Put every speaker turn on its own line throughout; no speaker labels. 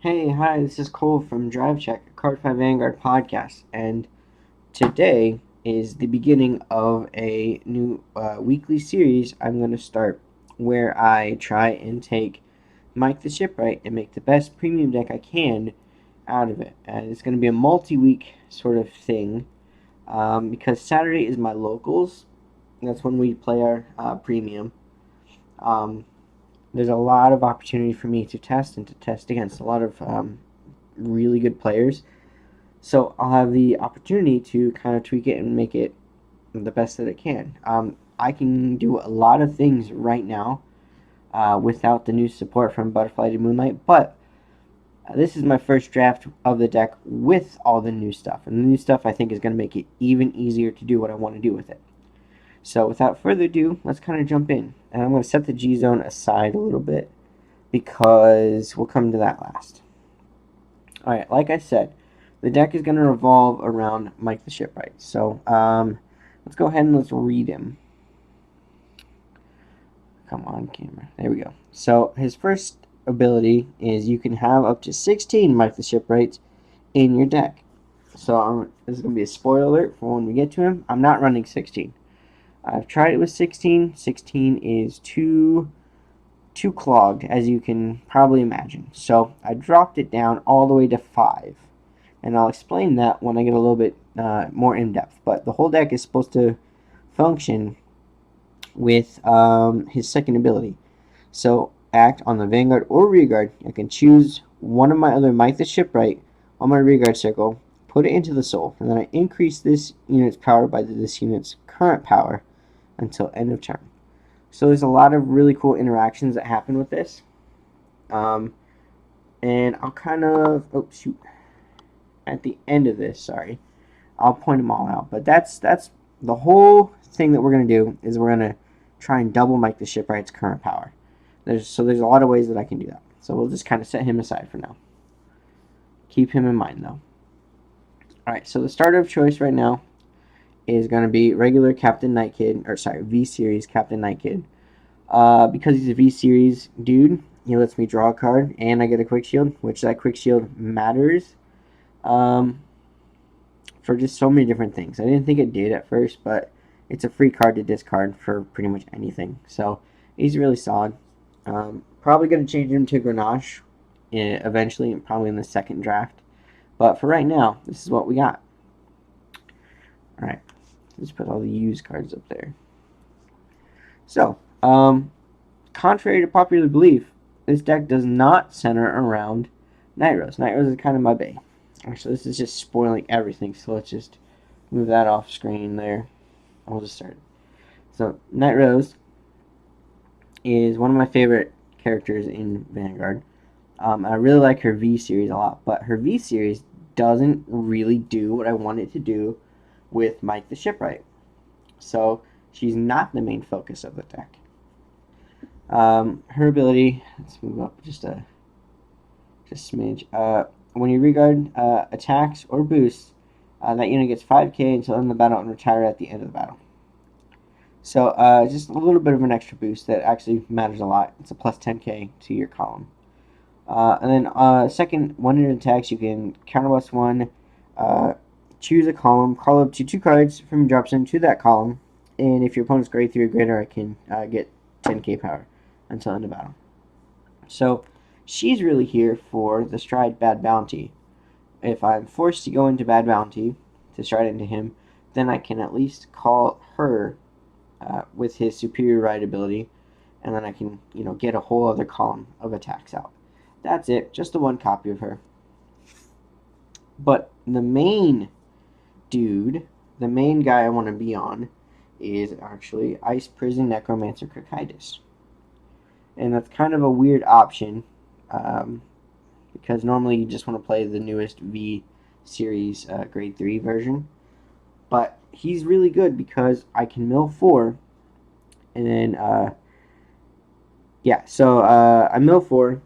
Hey, hi, this is Cole from Drive Check, a Card 5 Vanguard podcast, and today is the beginning of a new weekly series I'm going to start where I try and take Mike the Shipwright and make the best premium deck I can out of it. And it's going to be a multi-week sort of thing because Saturday is my locals. That's when we play our premium. Um, there's a lot of opportunity for me to test and to test against a lot of really good players. So I'll have the opportunity to kind of tweak it and make it the best that it can. I can do a lot of things right now without the new support from Butterfly to Moonlight, but this is my first draft of the deck with all the new stuff. And the new stuff I think is going to make it even easier to do what I want to do with it. So without further ado, let's kind of jump in. And I'm going to set the G zone aside a little bit because we'll come to that last. Alright, like I said, the deck is going to revolve around Mike the Shipwright. So let's go ahead and let's read him. Come on, camera. There we go. So his first ability is you can have up to 16 Mike the Shipwrights in your deck. So this is going to be a spoiler alert for when we get to him. I'm not running 16. I've tried it with 16. 16 is too clogged, as you can probably imagine. So I dropped it down all the way to 5. And I'll explain that when I get a little bit more in-depth. But the whole deck is supposed to function with his second ability. So act on the Vanguard or Rearguard. I can choose one of my other Mike the Shipwright on my Rearguard circle, put it into the soul, and then I increase this unit's power by this unit's current power until end of turn. So there's a lot of really cool interactions that happen with this. And I'll kind of... Oh, shoot. At the end of this, I'll point them all out. But that's the whole thing that we're going to do is we're going to try and double Mike the Shipwright's current power. There's a lot of ways that I can do that. So we'll just kind of set him aside for now. Keep him in mind, though. Alright, so the starter of choice right now is going to be regular Captain Night Kid, or sorry, V-Series Captain Night Kid. Because he's a V-Series dude, he lets me draw a card, and I get a Quick Shield, which that Quick Shield matters for just so many different things. I didn't think it did at first, but it's a free card to discard for pretty much anything. So he's really solid. Probably going to change him to Grenache eventually, probably in the second draft. But for right now, this is what we got. Alright, let's put all the used cards up there. So, contrary to popular belief, this deck does not center around Night Rose. Night Rose is kind of my bae. Actually, this is just spoiling everything, so let's just move that off screen there. I'll just start. So, Night Rose is one of my favorite characters in Vanguard. I really like her V-Series a lot, but her V-Series doesn't really do what I want it to do with Mike the Shipwright. So, she's not the main focus of the deck. Her ability, let's move up just a smidge. When you regard attacks or boosts, that unit gets 5k until end of the battle and retire at the end of the battle. So just a little bit of an extra boost that actually matters a lot. It's a plus 10k to your column. And then second, when it attacks, you can counterblast 1, choose a column, call up to 2 cards from your drop zone to that column, and if your opponent's grade 3 or greater, I can get 10k power until end of battle. So she's really here for the Stride Bad Bounty. If I'm forced to go into Bad Bounty to stride into him, then I can at least call her with his superior ride ability, and then I can, get a whole other column of attacks out. That's it, just the one copy of her. But the main dude, the main guy I want to be on, is actually Ice Prison Necromancer Krakitis. And that's kind of a weird option, because normally you just want to play the newest V-Series Grade 3 version. But he's really good because I can mill 4, and then, I mill 4,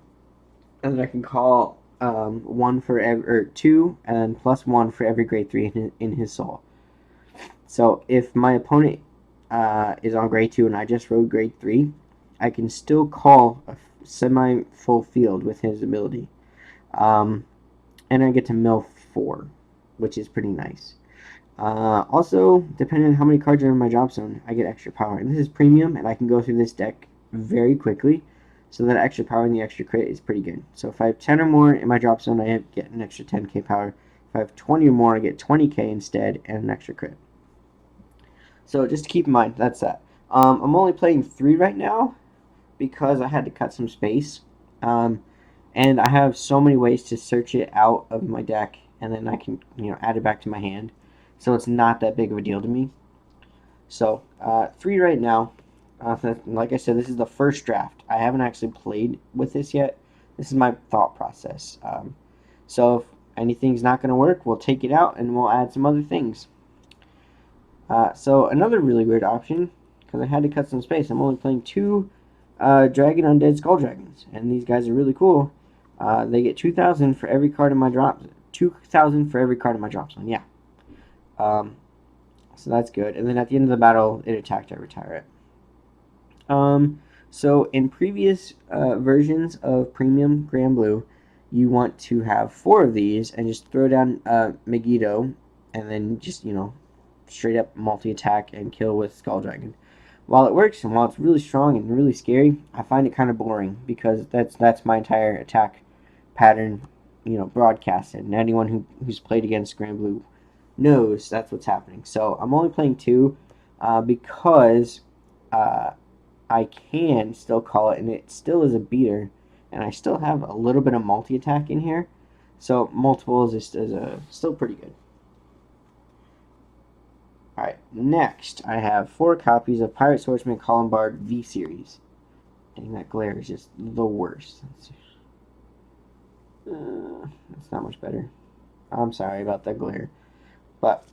and then I can call 1 for every, or 2, and then plus 1 for every Grade 3 in his soul. So if my opponent is on Grade 2 and I just rode Grade 3, I can still call a semi-full field with his ability. And I get to mill 4, which is pretty nice. Also, depending on how many cards are in my drop zone, I get extra power. And this is premium, and I can go through this deck very quickly. So that extra power and the extra crit is pretty good. So if I have 10 or more in my drop zone, I get an extra 10k power. If I have 20 or more, I get 20k instead and an extra crit. So just to keep in mind, that's that. I'm only playing 3 right now because I had to cut some space. And I have so many ways to search it out of my deck, and then I can add it back to my hand. So it's not that big of a deal to me. So 3 right now. Like I said, this is the first draft. I haven't actually played with this yet. This is my thought process. So if anything's not going to work, we'll take it out and we'll add some other things. So another really weird option, because I had to cut some space, I'm only playing 2 Dragon Undead Skull Dragons, and these guys are really cool. They get 2,000 for every card in my drop. 2,000 for every card in my drop zone. Yeah. So that's good. And then at the end of the battle, it attacked, I retire it. So in previous versions of Premium Grand Blue, you want to have 4 of these and just throw down Megiddo, and then just straight up multi-attack and kill with Skull Dragon. While it works and while it's really strong and really scary, I find it kind of boring because that's my entire attack pattern, broadcasted. And anyone who's played against Grand Blue knows that's what's happening. So I'm only playing 2 because I can still call it, and it still is a beater, and I still have a little bit of multi-attack in here. So multiple is still pretty good. Alright, next I have 4 copies of Pirate Swordsman Columbard V-Series. Dang, that glare is just the worst. That's not much better. I'm sorry about that glare. But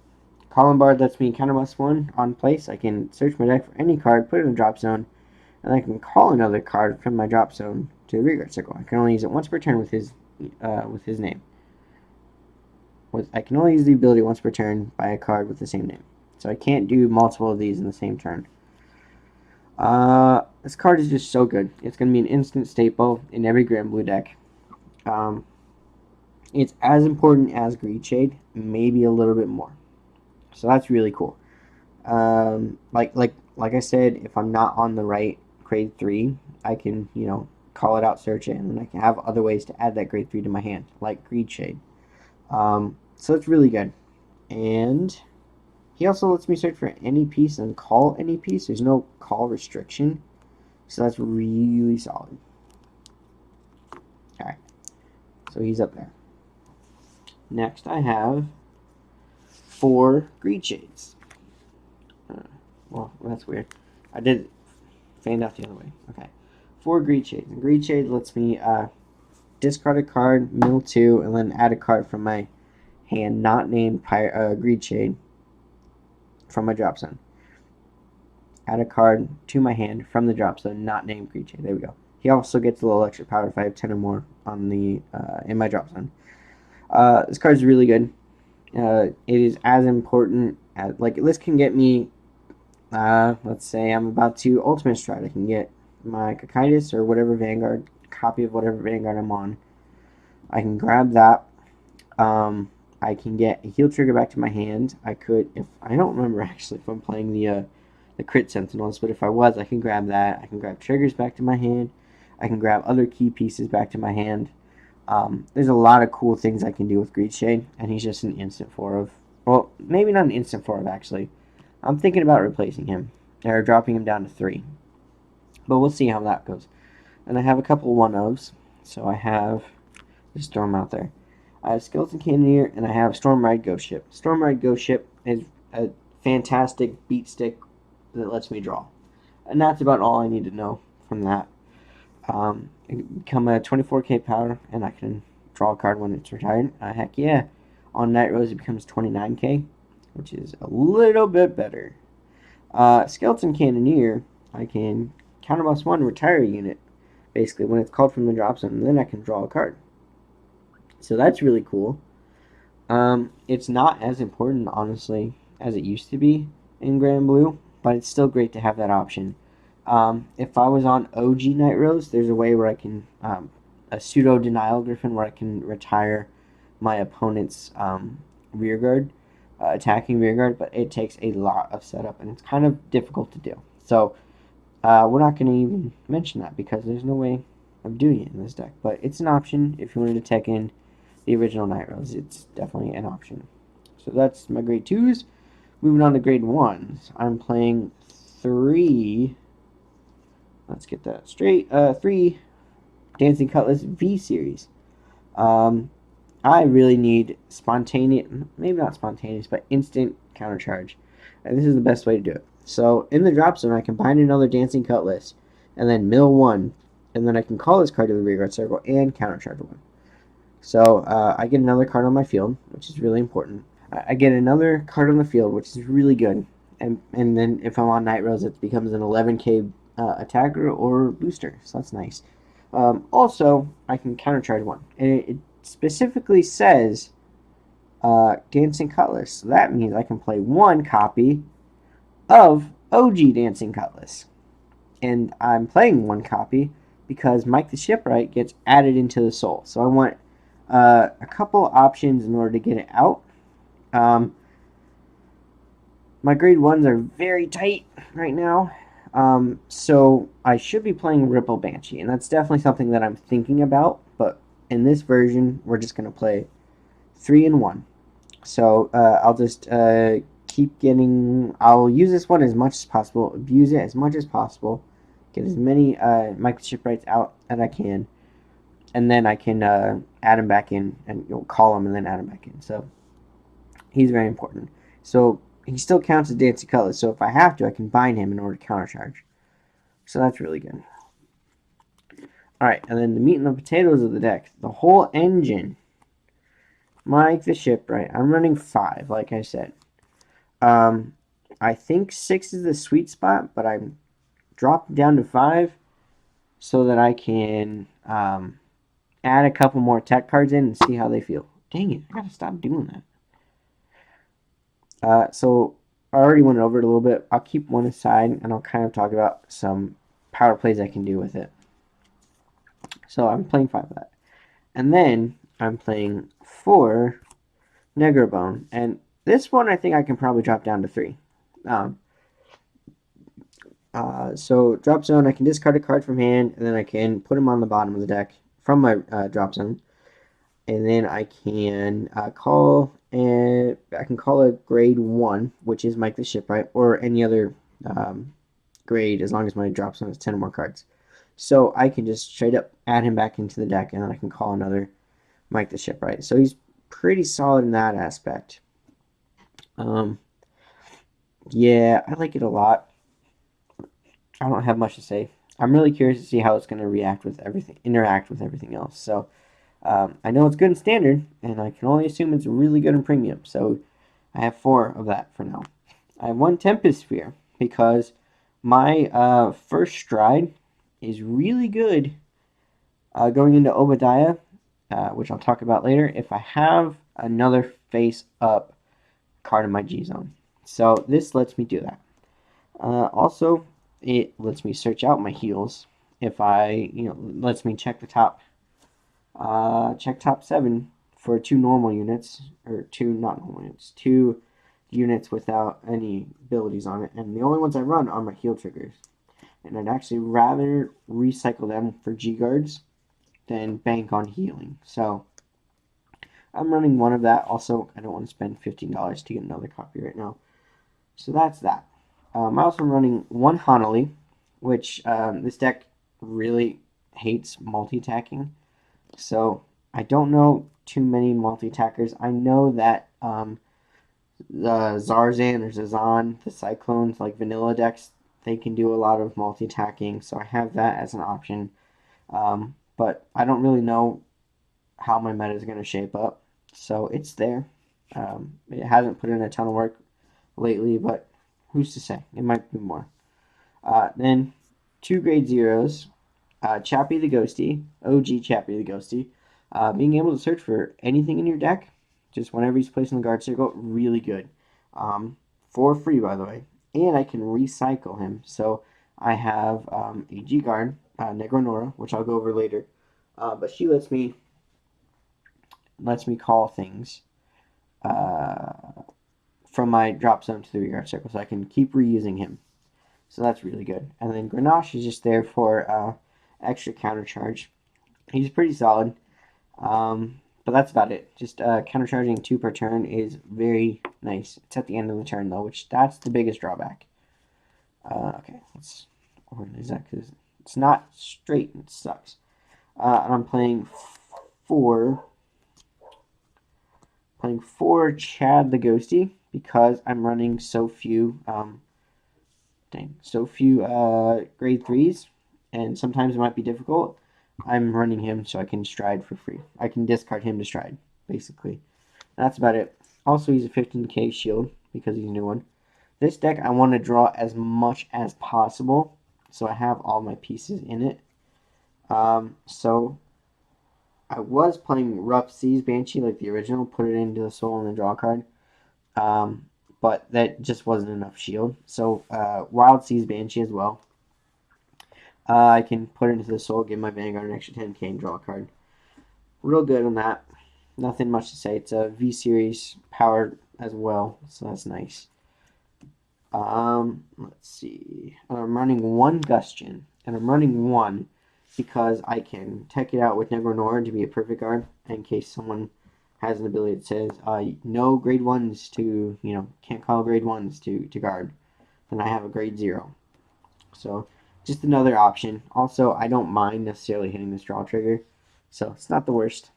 Columbard lets me counterblast 1 on place. I can search my deck for any card, put it in a drop zone, and I can call another card from my drop zone to the rearguard circle. I can only use it once per turn with his name. I can only use the ability once per turn by a card with the same name. So I can't do multiple of these in the same turn. This card is just so good. It's going to be an instant staple in every Grand Blue deck. It's as important as Greed Shade, maybe a little bit more. So that's really cool. Like I said, if I'm not on the right grade 3, I can call it out, search it, and then I can have other ways to add that grade 3 to my hand, like Greed Shade. So it's really good. And he also lets me search for any piece and call any piece. There's no call restriction. So that's really solid. Alright. So he's up there. Next I have 4 Greed Shades. Well, that's weird. I did fanned out the other way. Okay. 4 Greed Shades. And Greed Shade lets me discard a card, mill 2, and then add a card from my hand not named Greed Shade from my drop zone. Add a card to my hand from the drop zone not named Greed Shade. There we go. He also gets a little extra power if I have 10 or more on the in my drop zone. This card is really good. It is as important as, this can get me, let's say I'm about to Ultimate Stride. I can get my Cocytus or whatever Vanguard, copy of whatever Vanguard I'm on. I can grab that. I can get a heal trigger back to my hand. I could, if I don't remember actually if I'm playing the Crit Sentinels, but if I was, I can grab that. I can grab triggers back to my hand. I can grab other key pieces back to my hand. There's a lot of cool things I can do with Greed Shade, and he's just an instant 4 of, well, maybe not an instant 4 of actually. I'm thinking about replacing him, or dropping him down to 3. But we'll see how that goes. And I have a couple 1-ofs, so I have, just throw them out there. I have Skeleton Cannoneer, and I have Storm Ride Ghost Ship. Storm Ride Ghost Ship is a fantastic beat stick that lets me draw. And that's about all I need to know from that. It become a 24k power, and I can draw a card when it's retired. Heck yeah. On Night Rose, it becomes 29k, which is a little bit better. Skeleton Cannoneer, I can counterblast 1, retire a unit, basically, when it's called from the drop zone, and then I can draw a card. So that's really cool. It's not as important, honestly, as it used to be in Grand Blue, but it's still great to have that option. If I was on OG Night Rose, there's a way where I can a pseudo denial griffin where I can retire my opponent's rearguard, attacking rearguard, but it takes a lot of setup and it's kind of difficult to do. So we're not going to even mention that because there's no way of doing it in this deck. But it's an option if you wanted to tech in the original Night Rose. It's definitely an option. So that's my grade 2s. Moving on to grade 1s. I'm playing 3. Let's get that straight. 3 Dancing Cutlass V series. I really need spontaneous, maybe not spontaneous, but instant countercharge. And this is the best way to do it. So in the drop zone, I can bind another Dancing Cutlass, and then mill 1, and then I can call this card to the rearguard circle and countercharge 1. So I get another card on my field, which is really important. I get another card on the field, which is really good. And then if I'm on Night Rose, it becomes an 11k attacker or booster, so that's nice. Also, I can countercharge 1. And it specifically says Dancing Cutlass. So that means I can play 1 copy of OG Dancing Cutlass. And I'm playing 1 copy because Mike the Shipwright gets added into the soul. So I want a couple options in order to get it out. My grade 1s are very tight right now. So I should be playing Ripple Banshee, and that's definitely something that I'm thinking about, but in this version, we're just going to play 3 and 1. So I'll just keep getting, I'll use this one as much as possible, abuse it as much as possible, get as many Mike the Shipwrights out as I can, and then I can add him back in, and call him and then add him back in. So he's very important. So he still counts as Dancing Cutlass, so if I have to, I can bind him in order to countercharge. So that's really good. Alright, and then the meat and the potatoes of the deck. The whole engine. Mike the Shipwright. I'm running 5, like I said. I think 6 is the sweet spot, but I'm dropping down to 5 so that I can add a couple more tech cards in and see how they feel. Dang it, I gotta stop doing that. So I already went over it a little bit. I'll keep one aside and I'll kind of talk about some power plays I can do with it. So I'm playing 5 of that. And then I'm playing 4 Negrobone. And this one I think I can probably drop down to 3. So drop zone, I can discard a card from hand, and then I can put them on the bottom of the deck from my drop zone. And then I can call a grade 1, which is Mike the Shipwright, or any other grade as long as my drop zone has 10 or more cards. So I can just straight up add him back into the deck, and then I can call another Mike the Shipwright. So he's pretty solid in that aspect. Yeah, I like it a lot. I don't have much to say. I'm really curious to see how it's going to interact with everything else. So I know it's good in standard, and I can only assume it's really good in premium. So I have 4 of that for now. I have 1 Tempest Sphere because my first stride is really good going into Obadiah, which I'll talk about later, if I have another face-up card in my G-Zone. So this lets me do that. Also, it lets me search out my heals if lets me check the top 7 for 2 normal units, or 2 not normal units, 2 units without any abilities on it, and the only ones I run are my heal triggers. And I'd actually rather recycle them for G-Guards than bank on healing. So I'm running 1 of that. Also, I don't want to spend $15 to get another copy right now. So that's that. I'm also running 1 Hanali, which this deck really hates multi-attacking. So I don't know too many multi-attackers. I know that the Zarzan or Zazan, the Cyclones, like vanilla decks, they can do a lot of multi-attacking. So I have that as an option. But I don't really know how my meta is going to shape up. So it's there. It hasn't put in a ton of work lately, but who's to say? It might be more. Then 2 grade 0s. Chappie the Ghosty, OG Chappie the Ghosty. Being able to search for anything in your deck, just whenever he's placed in the guard circle, really good. For free, by the way. And I can recycle him. So I have a G-Guard, Negronora, which I'll go over later. But she lets me call things from my drop zone to the rear guard circle, so I can keep reusing him. So that's really good. And then Grenache is just there for extra counter charge. He's pretty solid, but that's about it. Just counter charging 2 per turn is very nice. It's at the end of the turn though, which that's the biggest drawback. Okay, let's organize that because it's not straight and it sucks. And I'm playing 4 Chad the Ghosty because I'm running so few grade 3s, and sometimes it might be difficult. I'm running him so I can stride for free. I can discard him to stride, basically. That's about it. Also, he's a 15k shield because he's a new one. This deck, I want to draw as much as possible, so I have all my pieces in it. So I was playing Rough Seas Banshee like the original, put it into the soul and the draw card. But that just wasn't enough shield. So Wild Seas Banshee as well. I can put it into the soul, give my Vanguard an extra 10k and draw a card. Real good on that. Nothing much to say. It's a V-Series powered as well, so that's nice. Let's see. I'm running 1 Gustian, and I'm running 1 because I can tech it out with Negronor to be a perfect guard in case someone has an ability that says no grade 1s to, can't call grade 1s to guard. Then I have a grade 0. So just another option. Also, I don't mind necessarily hitting this draw trigger, so it's not the worst.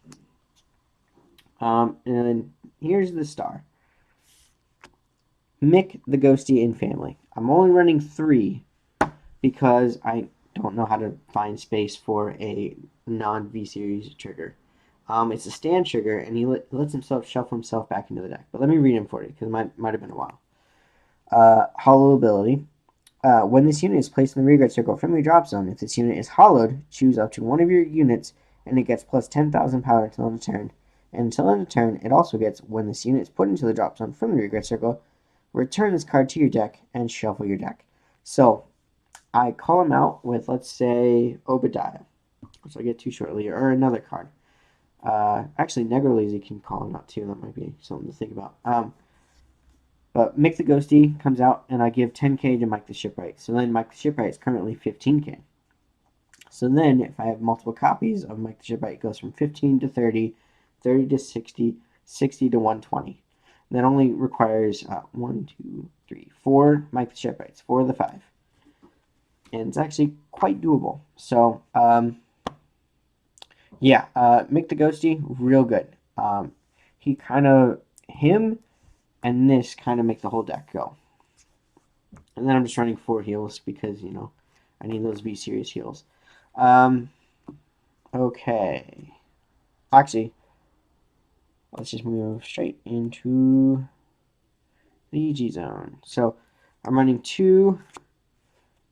And then here's the star. Mick the Ghosty and family. I'm only running 3 because I don't know how to find space for a non-V-Series trigger. It's a stand trigger, and he lets himself shuffle himself back into the deck. But let me read him for you, because it might have been a while. Hollow ability. When this unit is placed in the rear guard circle from your drop zone, if this unit is hollowed, choose up to one of your units, and it gets plus 10,000 power until end of turn. And until end of turn, it also gets, when this unit is put into the drop zone from the rear guard circle, return this card to your deck and shuffle your deck. So, I call him out with, let's say, Obadiah, which I'll get to shortly, or another card. Actually, Negrolazy can call him out too. That might be something to think about. But Mike the Ghosty comes out, and I give 10k to Mike the Shipwright. So then Mike the Shipwright is currently 15k. So then, if I have multiple copies of Mike the Shipwright, it goes from 15 to 30, 30 to 60, 60 to 120. That only requires 1, 2, 3, 4 Mike the Shipwrights, 4 of the 5. And it's actually quite doable. So, yeah, Mick the Ghosty, real good. Him and this kind of make the whole deck go. And then I'm just running 4 heals because, I need those V-Series heals. Okay. Actually, let's just move straight into the G zone. So I'm running 2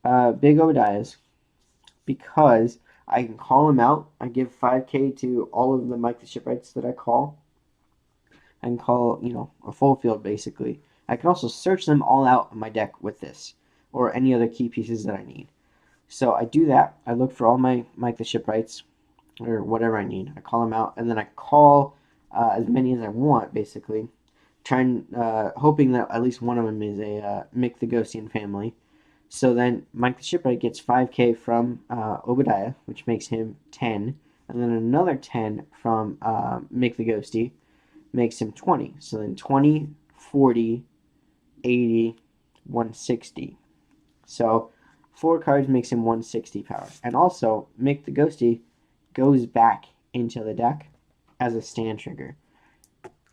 big Obadiahs because I can call him out. I give 5k to all of the Mike the Shipwrights that I call. I can call, a full field basically. I can also search them all out in my deck with this, or any other key pieces that I need. So I do that. I look for all my Mike the Shipwrights, or whatever I need. I call them out, and then I call as many as I want, basically. Hoping that at least one of them is a Mick the Ghosty family. So then Mike the Shipwright gets 5k from Obadiah, which makes him 10, and then another 10 from Mick the Ghosty makes him 20. So then 20, 40, 80, 160. So 4 cards makes him 160 power. And also, Mick the Ghosty goes back into the deck as a stand trigger.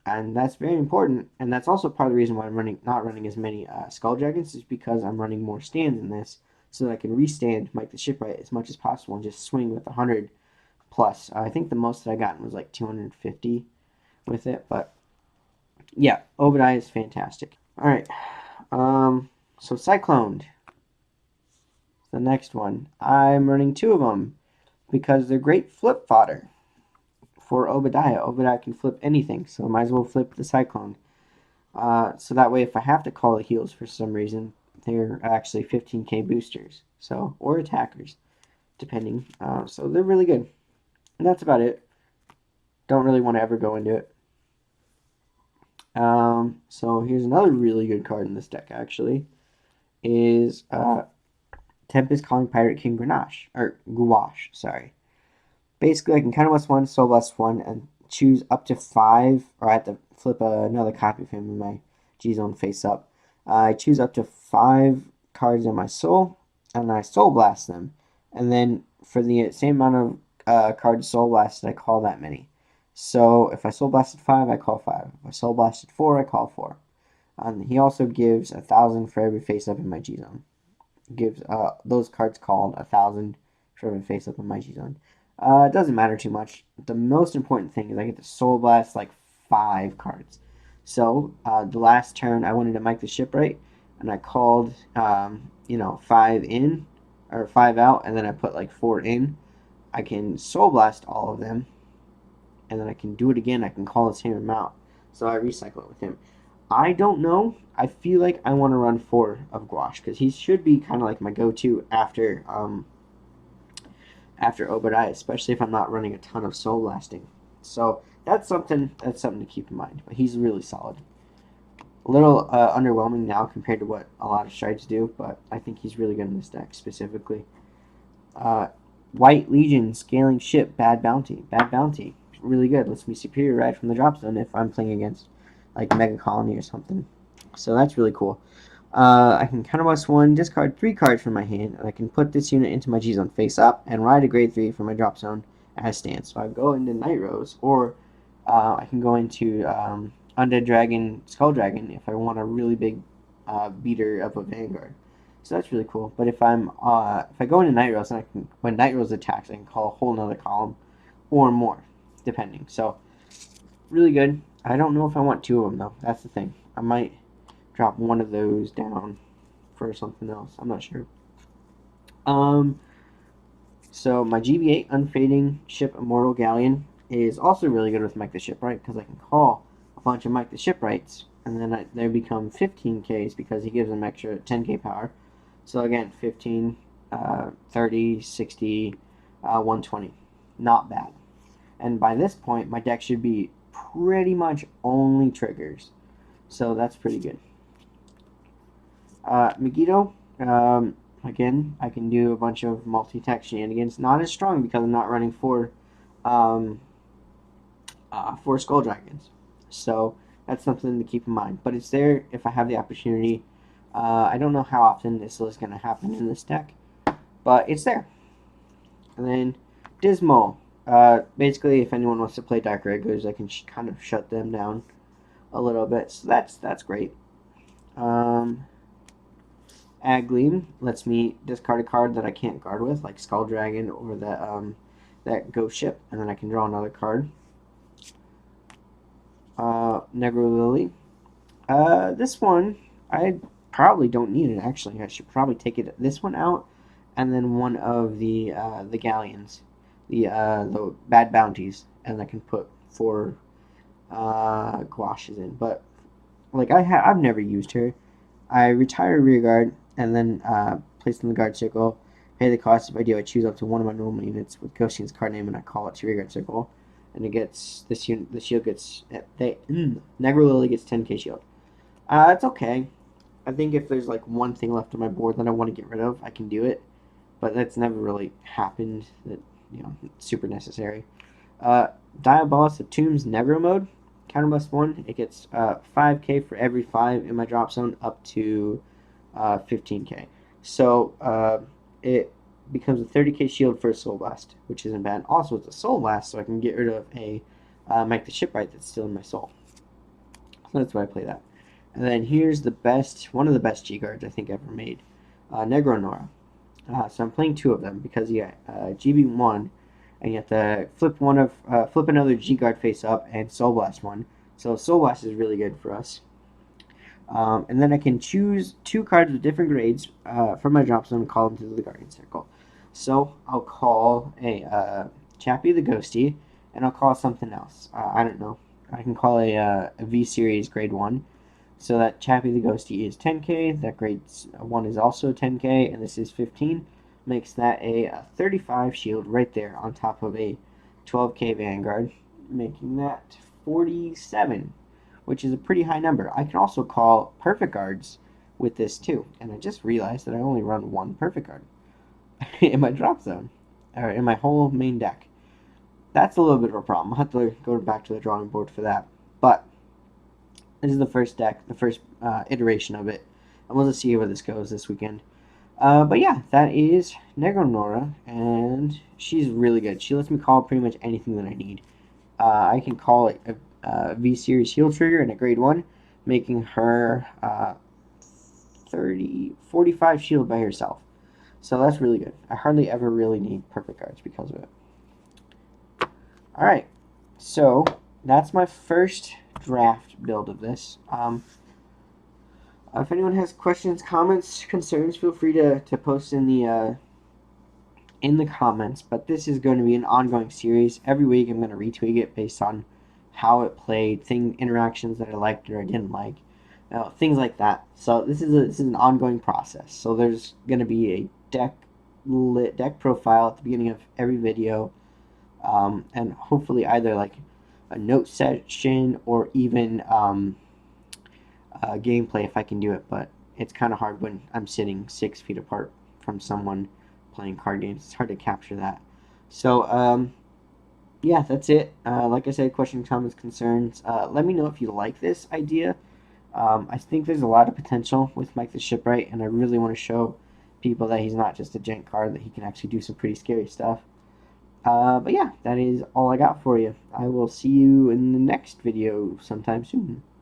And that's very important. And that's also part of the reason why I'm not running as many Skull Dragons, is because I'm running more stands in this, so that I can restand Mike the Shipwright as much as possible and just swing with 100 plus. I think the most that I got was like 250 with it, but yeah, Obadiah is fantastic. Alright, so Cycloned, the next one. I'm running 2 of them because they're great flip fodder for Obadiah. Obadiah can flip anything, so I might as well flip the Cyclone. So that way, if I have to call the heals for some reason, they're actually 15k boosters, or attackers, depending. So they're really good. And that's about it. Don't really want to ever go into it. So here's another really good card in this deck, actually, is Tempest Calling Pirate King Grenache, or Gouache, sorry. Basically, I can kind of West 1, Soul Blast 1, and choose up to 5, or I have to flip another copy of him in my G-Zone face up. I choose up to 5 cards in my Soul, and I Soul Blast them. And then for the same amount of cards Soul Blasted, I call that many. So if I Soul Blasted 5, I call 5. If I Soul Blasted 4, I call 4. He also gives 1,000 for every face up in my G-Zone. Gives those cards called 1,000 for every face up in my G-Zone. It doesn't matter too much. The most important thing is I get to Soul Blast like 5 cards. So the last turn I wanted to Mike the Shipwright, and I called 5 in or 5 out, and then I put like 4 in. I can Soul Blast all of them, and then I can do it again. I can call the same amount, so I recycle it with him. I don't know. I feel like I want to run 4 of Gouache because he should be kind of like my go-to after Obadiah, especially if I'm not running a ton of Soul Blasting. So that's something to keep in mind. But he's really solid. A little underwhelming now compared to what a lot of stripes do, but I think he's really good in this deck specifically. White Legion, Scaling Ship, Bad Bounty. Bad Bounty, really good. Lets me superior ride from the drop zone if I'm playing against like Mega Colony or something. So that's really cool. I can counterblast 1, discard 3 cards from my hand, and I can put this unit into my G-Zone face up and ride a grade 3 for my drop zone as stands. So I go into Night Rose, or I can go into Undead Dragon, Skull Dragon if I want a really big beater of a Vanguard. So that's really cool. But if I go into Night Rose, and when Night Rose attacks, I can call a whole nother column or more, depending. So really good. I don't know if I want 2 of them though. That's the thing. I might drop one of those down for something else. I'm not sure. So my GB8 Unfading Ship Immortal Galleon is also really good with Mike the Shipwright because I can call a bunch of Mike the Shipwrights, and then they become 15Ks because he gives them extra 10K power. So again, 15, 30, 60, 120. Not bad. And by this point, my deck should be pretty much only triggers. So that's pretty good. Megiddo, again, I can do a bunch of multi-tech shenanigans. Not as strong because I'm not running 4 Skull Dragons. So that's something to keep in mind. But it's there if I have the opportunity. I don't know how often this is going to happen in this deck, but it's there. And then Dismal. Basically, if anyone wants to play Dark Regulars, I can kind of shut them down a little bit. So that's great. Agleam lets me discard a card that I can't guard with, like Skull Dragon or that Ghost Ship, and then I can draw another card. Negro Lily. This one, I probably don't need it, actually. I should probably take this one out, and then one of the galleons, the Bad Bounties, and I can put 4 Gouaches in. But, like, I've never used her. I retire Rearguard, and then place in the guard circle, pay the cost if I do. I choose up to one of my normal units with Ghostion's card name, and I call it to Rearguard circle. And it gets, the shield gets, Negro Lily gets 10k shield. It's okay. I think if there's like one thing left on my board that I want to get rid of, I can do it. But that's never really happened, that, it's super necessary. Diabolus of Tombs Negro mode, counterblast 1, it gets 5k for every 5 in my drop zone up to 15k. So it becomes a 30k shield for a Soul Blast, which isn't bad. Also, it's a Soul Blast, so I can get rid of a Mike the Shipwright that's still in my soul. So that's why I play that. And then here's one of the best G guards I think ever made, Negro Nora. So I'm playing 2 of them because you got GB1, and you have to flip another G guard face up and Soul Blast 1. So Soul Blast is really good for us. And then I can choose 2 cards with different grades from my drop zone and call them to the Guardian Circle. So I'll call a Chappie the Ghosty, and I'll call something else. I don't know. I can call a V-Series grade 1. So that Chappie the Ghosty is 10k, that grade 1 is also 10k, and this is 15. Makes that a 35 shield right there on top of a 12k Vanguard, making that 47, which is a pretty high number. I can also call perfect guards with this too, and I just realized that I only run one perfect guard in my drop zone, or in my whole main deck. That's a little bit of a problem. I'll have to go back to the drawing board for that. But this is the first deck, the first iteration of it, and we'll just see where this goes this weekend. But yeah, that is Negronora, and she's really good. She lets me call pretty much anything that I need. I can call it a V-Series heal trigger and a grade 1, making her 45 shield by herself. So that's really good. I hardly ever really need perfect guards because of it. Alright, so that's my first draft build of this. If anyone has questions, comments, concerns, feel free to post in the comments. But this is going to be an ongoing series. Every week I'm going to retweak it based on how it played, interactions that I liked or I didn't like, things like that. So this is an ongoing process. So there's going to be a deck profile at the beginning of every video, and hopefully either like a note section or even gameplay if I can do it, but it's kind of hard when I'm sitting 6 feet apart from someone playing card games. It's hard to capture that. So yeah, that's it. Like I said, questions, comments, concerns. Let me know if you like this idea. I think there's a lot of potential with Mike the Shipwright, and I really want to show people that he's not just a jank card, that he can actually do some pretty scary stuff. But yeah, that is all I got for you. I will see you in the next video sometime soon.